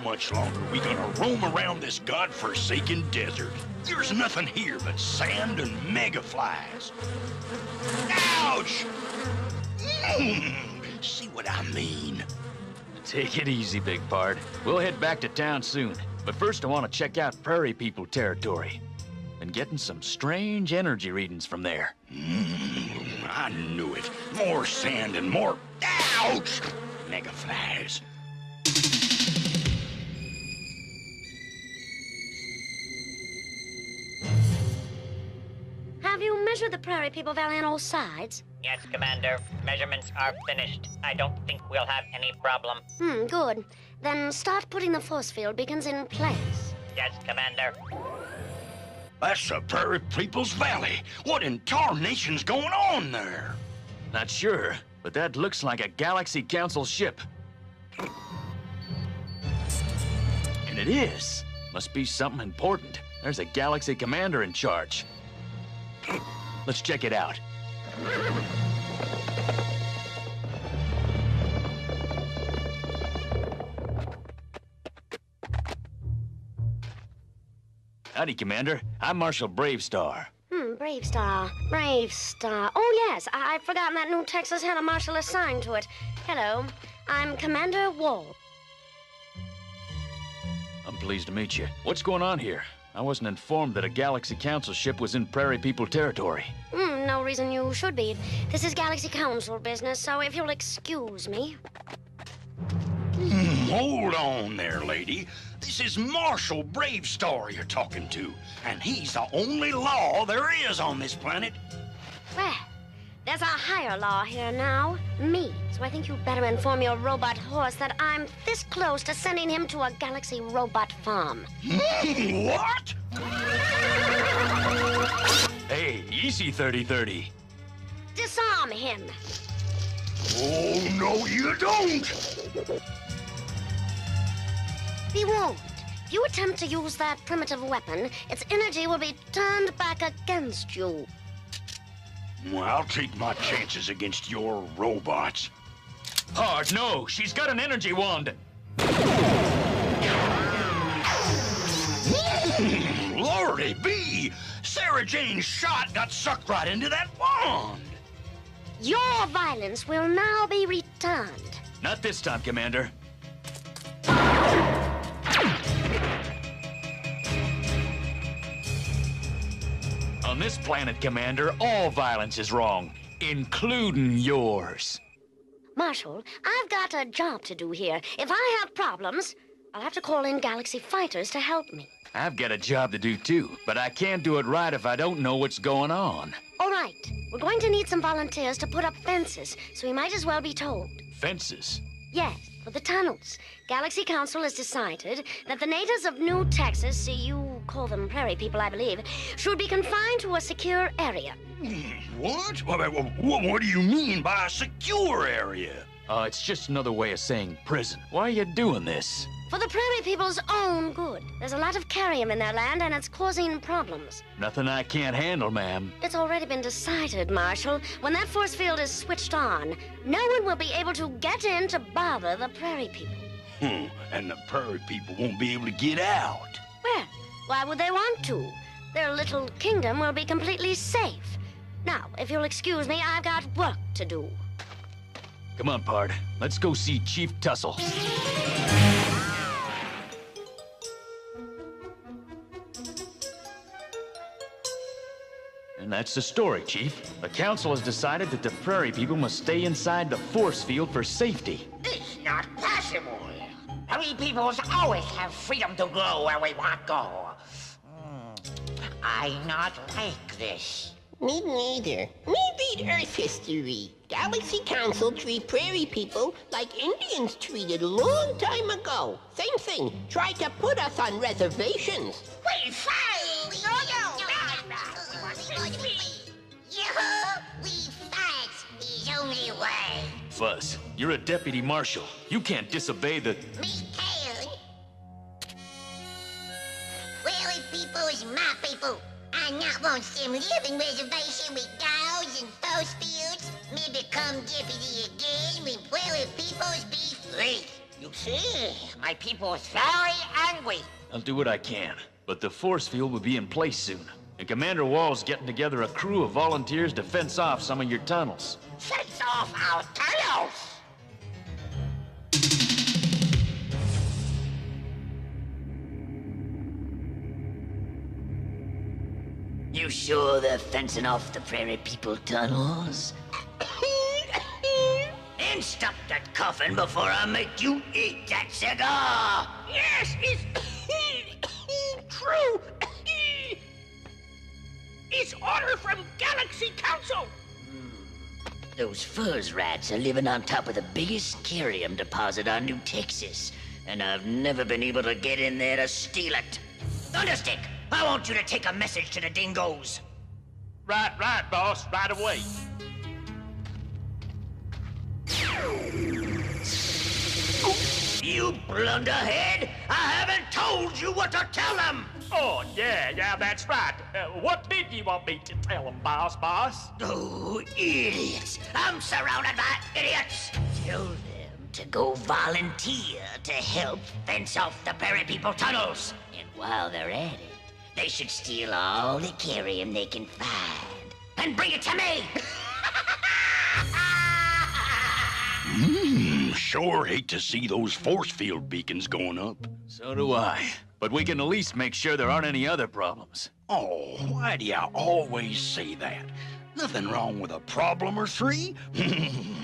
much longer are we gonna roam around this godforsaken desert? There's nothing here but sand and megaflies. Ouch! See what I mean? Take it easy, big pard. We'll head back to town soon. But first I want to check out Prairie People territory. Been getting some strange energy readings from there. I knew it. More sand and more... Ouch! Megaflies. Have you measured the Prairie People Valley on all sides? Yes, Commander. Measurements are finished. I don't think we'll have any problem. Good. Then start putting the force field beacons in place. Yes, Commander. That's the Prairie People's Valley. What in tarnation's going on there? Not sure, but that looks like a Galaxy Council ship. And it is. Must be something important. There's a Galaxy Commander in charge. Let's check it out. Howdy, Commander. I'm Marshal BraveStarr. BraveStarr. BraveStarr. Oh, yes. I'd forgotten that new Texas had a marshal assigned to it. Hello. I'm Commander Wall. I'm pleased to meet you. What's going on here? I wasn't informed that a Galaxy Council ship was in Prairie People territory. No reason you should be. This is Galaxy Council business, so if you'll excuse me. Hold on there, lady. This is Marshal BraveStarr you're talking to, and he's the only law there is on this planet. Well, there's a higher law here now, me. So I think you'd better inform your robot horse that I'm this close to sending him to a Galaxy robot farm. What? Hey, easy 30-30. Disarm him. Oh, no, you don't. Be warned. If you attempt to use that primitive weapon, its energy will be turned back against you. Well, I'll take my chances against your robots. Hard, no. She's got an energy wand. Lordy B! Sarah Jane's shot got sucked right into that wand. Your violence will now be returned. Not this time, Commander. On this planet, Commander, all violence is wrong, including yours. Marshal, I've got a job to do here. If I have problems, I'll have to call in Galaxy fighters to help me. I've got a job to do, too, but I can't do it right if I don't know what's going on. All right. We're going to need some volunteers to put up fences, so we might as well be told. Fences? Yes, for the tunnels. Galaxy Council has decided that the natives of New Texas, you call them Prairie People, I believe, should be confined to a secure area. What? What do you mean by a secure area? It's just another way of saying prison. Why are you doing this? For the Prairie People's own good. There's a lot of kerium in their land, and it's causing problems. Nothing I can't handle, ma'am. It's already been decided, Marshal. When that force field is switched on, no one will be able to get in to bother the Prairie People. And the Prairie People won't be able to get out. Well, why would they want to? Their little kingdom will be completely safe. Now, if you'll excuse me, I've got work to do. Come on, Pard. Let's go see Chief Tussle. And that's the story, Chief. The Council has decided that the Prairie People must stay inside the force field for safety. It's not possible. We peoples always have freedom to go where we want to go. I not like this. Me neither. We read Earth history. Galaxy Council treat Prairie People like Indians treated a long time ago. Same thing. Try to put us on reservations. We fight! We fight the only way. Fuzz, you're a deputy marshal. You can't disobey the... Me can. Prairie people is my people. I not want some living reservation with cows and force fields. Me become deputy again when Prairie peoples be free. You see, my people is very angry. I'll do what I can, but the force field will be in place soon. And Commander Wall's getting together a crew of volunteers to fence off some of your tunnels. Fence off our tunnels! You sure they're fencing off the Prairie people tunnels? And stop that coughing before I make you eat that cigar! Yes, it's true. It's order from Galaxy Council. Those fuzz rats are living on top of the biggest kerium deposit on New Texas, and I've never been able to get in there to steal it. Thunderstick, I want you to take a message to the dingoes. Right, boss, right away. You blunderhead! I haven't told you what to tell them! Oh, yeah, that's right. What did you want me to tell them, boss? Oh, idiots! I'm surrounded by idiots! Tell them to go volunteer to help fence off the Prairie people tunnels. And while they're at it, they should steal all the kerium they can find and bring it to me! Sure hate to see those force field beacons going up. So do I. But we can at least make sure there aren't any other problems. Oh, why do you always say that? Nothing wrong with a problem or three.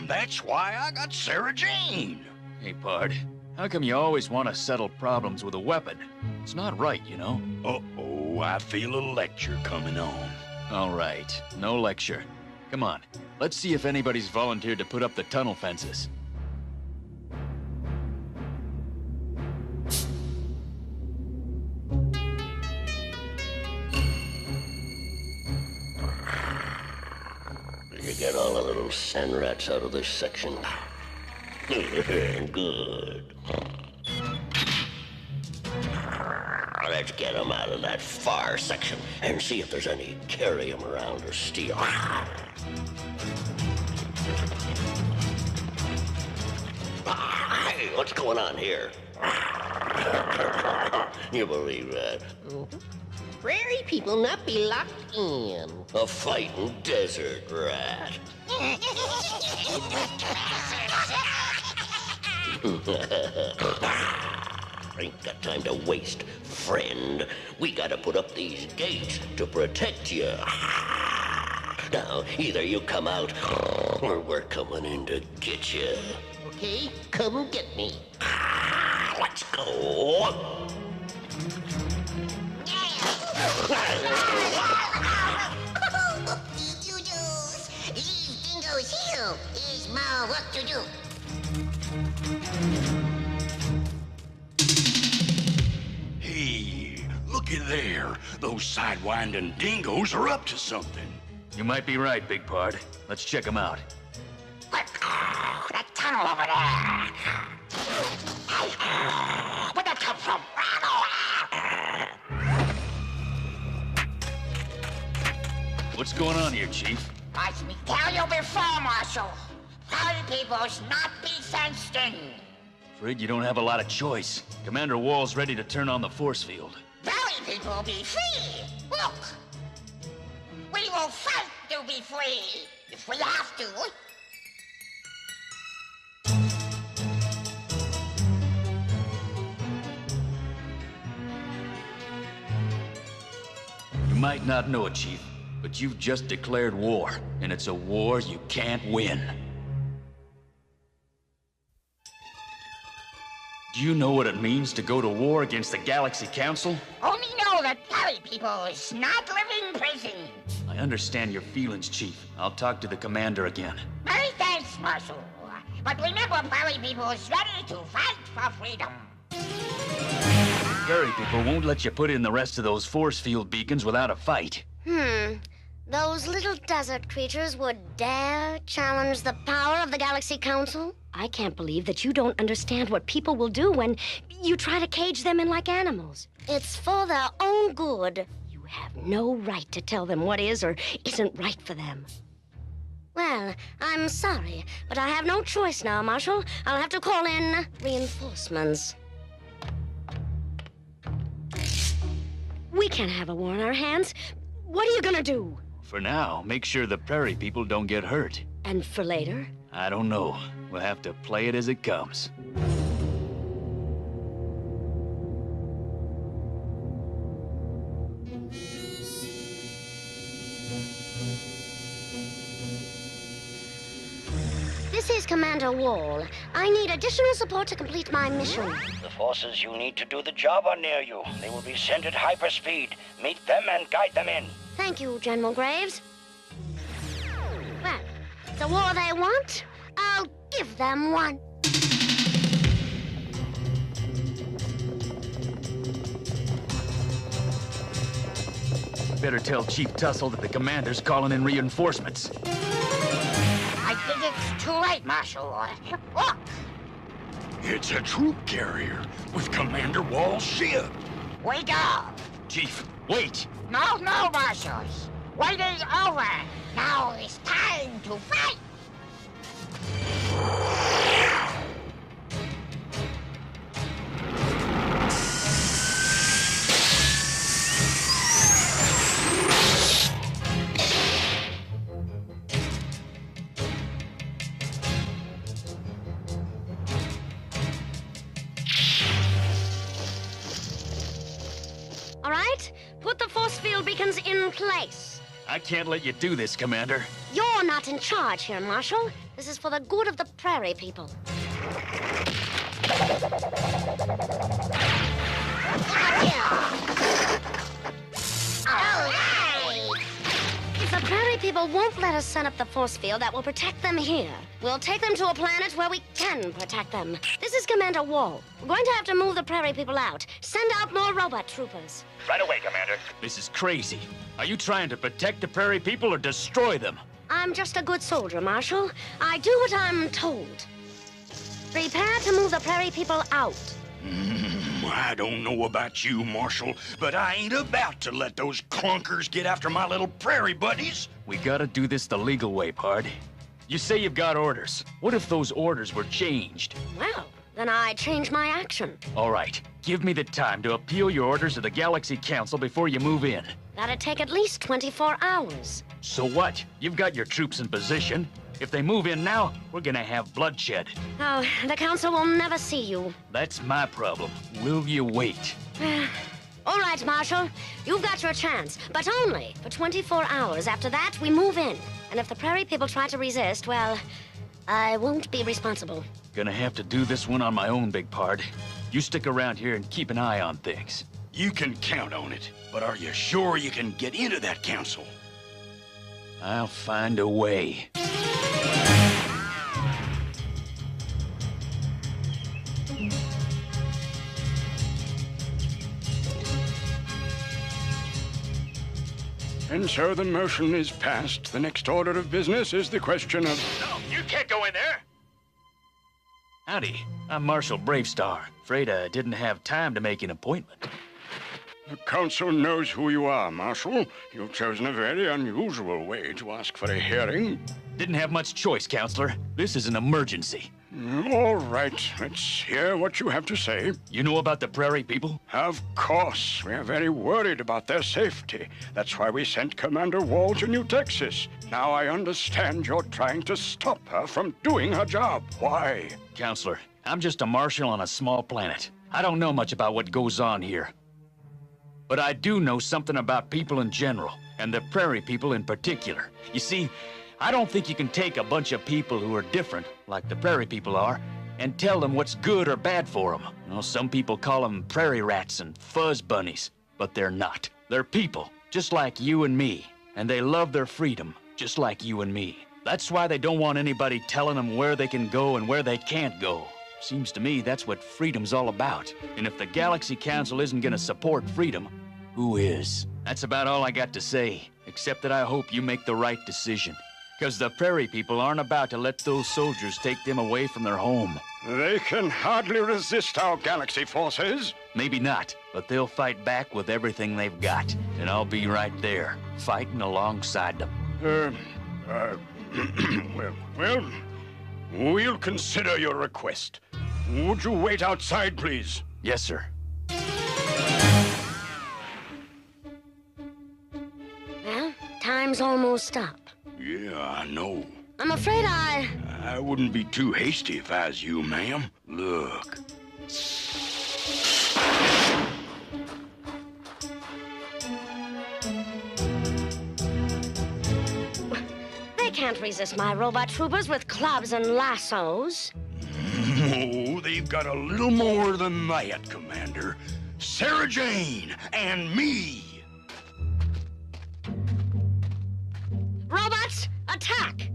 That's why I got Sarah Jane. Hey, Pard, how come you always want to settle problems with a weapon? It's not right, you know? Uh-oh, I feel a lecture coming on. All right, no lecture. Come on, let's see if anybody's volunteered to put up the tunnel fences. You get all the little sand rats out of this section. Good. Let's get them out of that far section and see if there's any kerium around or steel. Hey, what's going on here? You believe that? Prairie people not be locked in. A fighting desert rat. Ain't got time to waste, friend. We gotta put up these gates to protect you. Now, either you come out, or we're coming in to get you. Okay, come get me. Let's go. These dingoes here is more work to do. Hey, looky there. Those sidewinding dingoes are up to something. You might be right, Big Pard. Let's check them out. That tunnel over there. Where'd that come from? What's going on here, Chief? As me tell you before, Marshal, Prairie peoples not be fenced in. Afraid you don't have a lot of choice. Commander Wall's ready to turn on the force field. Prairie people be free. Look, we will fight to be free if we have to. You might not know it, Chief, but you've just declared war, and it's a war you can't win. Do you know what it means to go to war against the Galaxy Council? Only know that Prairie people is not living prison. I understand your feelings, Chief. I'll talk to the commander again. Many thanks, Marshal. But remember, Prairie people is ready to fight for freedom. Prairie people won't let you put in the rest of those force field beacons without a fight. Those little desert creatures would dare challenge the power of the Galaxy Council? I can't believe that you don't understand what people will do when you try to cage them in like animals. It's for their own good. You have no right to tell them what is or isn't right for them. Well, I'm sorry, but I have no choice now, Marshal. I'll have to call in reinforcements. We can't have a war on our hands. What are you gonna do? For now, make sure the Prairie people don't get hurt. And for later? I don't know. We'll have to play it as it comes. This is Commander Wall. I need additional support to complete my mission. The forces you need to do the job are near you. They will be sent at hyperspeed. Meet them and guide them in. Thank you, General Graves. Well, the war they want, I'll give them one. Better tell Chief Tussle that the commander's calling in reinforcements. I think it's too late, Marshal. Look! It's a troop carrier with Commander Wall's ship. Wake up! Chief, wait! No, Marshals. Waiting's over. Now it's time to fight! All right, put the force field beacons in place. I can't let you do this, Commander. You're not in charge here, Marshal. This is for the good of the Prairie people. If the Prairie people won't let us set up the force field that will protect them here, we'll take them to a planet where we can protect them. This is Commander Wall. We're going to have to move the Prairie people out. Send out more robot troopers. Right away, Commander. This is crazy. Are you trying to protect the Prairie people or destroy them? I'm just a good soldier, Marshal. I do what I'm told. Prepare to move the Prairie people out. I don't know about you, Marshal, but I ain't about to let those clunkers get after my little prairie buddies. We gotta do this the legal way, Pard. You say you've got orders. What if those orders were changed? Well, then I change my action. All right, give me the time to appeal your orders to the Galaxy Council before you move in. That'd take at least 24 hours. So what? You've got your troops in position. If they move in now, we're gonna have bloodshed. Oh, the Council will never see you. That's my problem. Will you wait? All right, Marshal. You've got your chance, but only for 24 hours. After that, we move in. And if the Prairie people try to resist, well, I won't be responsible. Gonna have to do this one on my own, Big Pard. You stick around here and keep an eye on things. You can count on it, but are you sure you can get into that council? I'll find a way. And so the motion is passed. The next order of business is the question of... No, you can't go in there! Howdy, I'm Marshal BraveStarr. Afraid I didn't have time to make an appointment. The Council knows who you are, Marshal. You've chosen a very unusual way to ask for a hearing. Didn't have much choice, Counselor. This is an emergency. All right, let's hear what you have to say. You know about the Prairie people? Of course. We're very worried about their safety. That's why we sent Commander Wall to New Texas. Now I understand you're trying to stop her from doing her job. Why? Counselor, I'm just a marshal on a small planet. I don't know much about what goes on here. But I do know something about people in general, and the Prairie people in particular. You see, I don't think you can take a bunch of people who are different, like the Prairie people are, and tell them what's good or bad for them. You know, some people call them prairie rats and fuzz bunnies, but they're not. They're people, just like you and me, and they love their freedom, just like you and me. That's why they don't want anybody telling them where they can go and where they can't go. Seems to me that's what freedom's all about. And if the Galaxy Council isn't gonna support freedom, who is? That's about all I got to say, except that I hope you make the right decision. Because the Prairie people aren't about to let those soldiers take them away from their home. They can hardly resist our Galaxy forces. Maybe not, but they'll fight back with everything they've got. And I'll be right there, fighting alongside them. Well, we'll consider your request. Would you wait outside, please? Yes, sir. Well, time's almost up. Yeah, I know. I'm afraid I wouldn't be too hasty if I was you, ma'am. Look. They can't resist my robot troopers with clubs and lassos. Oh, they've got a little more than that, Commander. Sarah Jane and me. Robots, attack!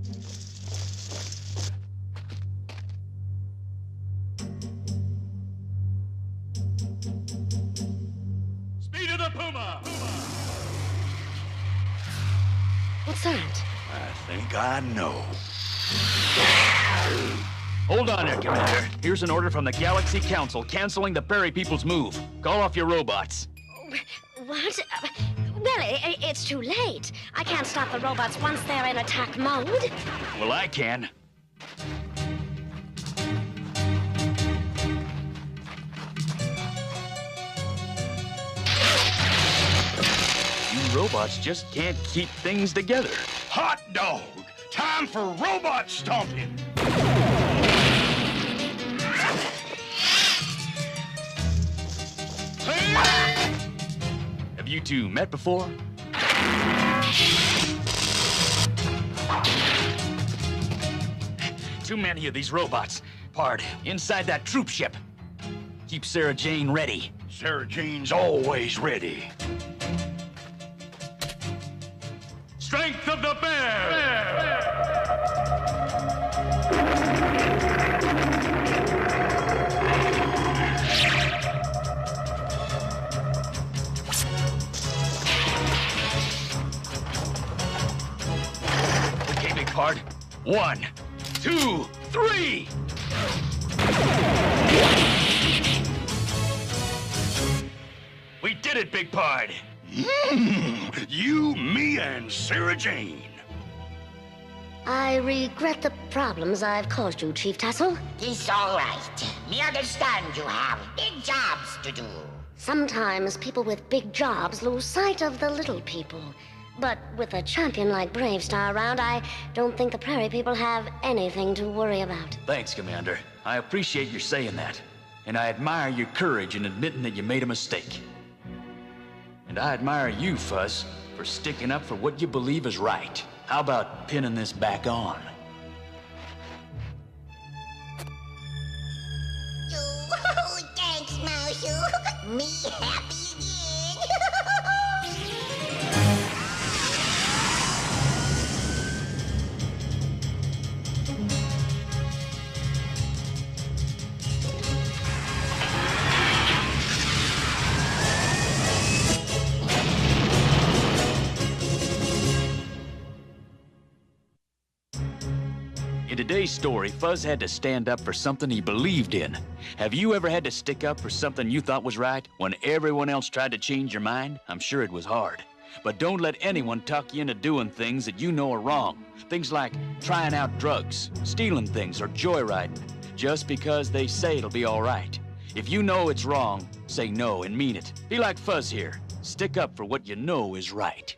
Speed of the puma! What's that? I think I know. Hold on there, Commander. Here's an order from the Galaxy Council canceling the Prairie people's move. Call off your robots. What? Well, it's too late. I can't stop the robots once they're in attack mode. Well, I can. You robots just can't keep things together. Hot dog! Time for robot stomping! Have you two met before? Too many of these robots. Pard, inside that troop ship. Keep Sarah Jane ready. Sarah Jane's always ready. Strength of the bear! Okay, big Pard. 1, 2, 3! We did it, Big Pard! You, me, and Sarah Jane. I regret the problems I've caused you, Chief Tassel. It's all right. Me understand you have big jobs to do. Sometimes people with big jobs lose sight of the little people. But with a champion like BraveStarr around, I don't think the Prairie people have anything to worry about. Thanks, Commander. I appreciate your saying that. And I admire your courage in admitting that you made a mistake. And I admire you, Fuzz, for sticking up for what you believe is right. How about pinning this back on? Oh, thanks, Marshal. Me happy In today's story, Fuzz had to stand up for something he believed in. Have you ever had to stick up for something you thought was right when everyone else tried to change your mind? I'm sure it was hard. But don't let anyone talk you into doing things that you know are wrong. Things like trying out drugs, stealing things, or joyriding, just because they say it'll be all right. If you know it's wrong, say no and mean it. Be like Fuzz here. Stick up for what you know is right.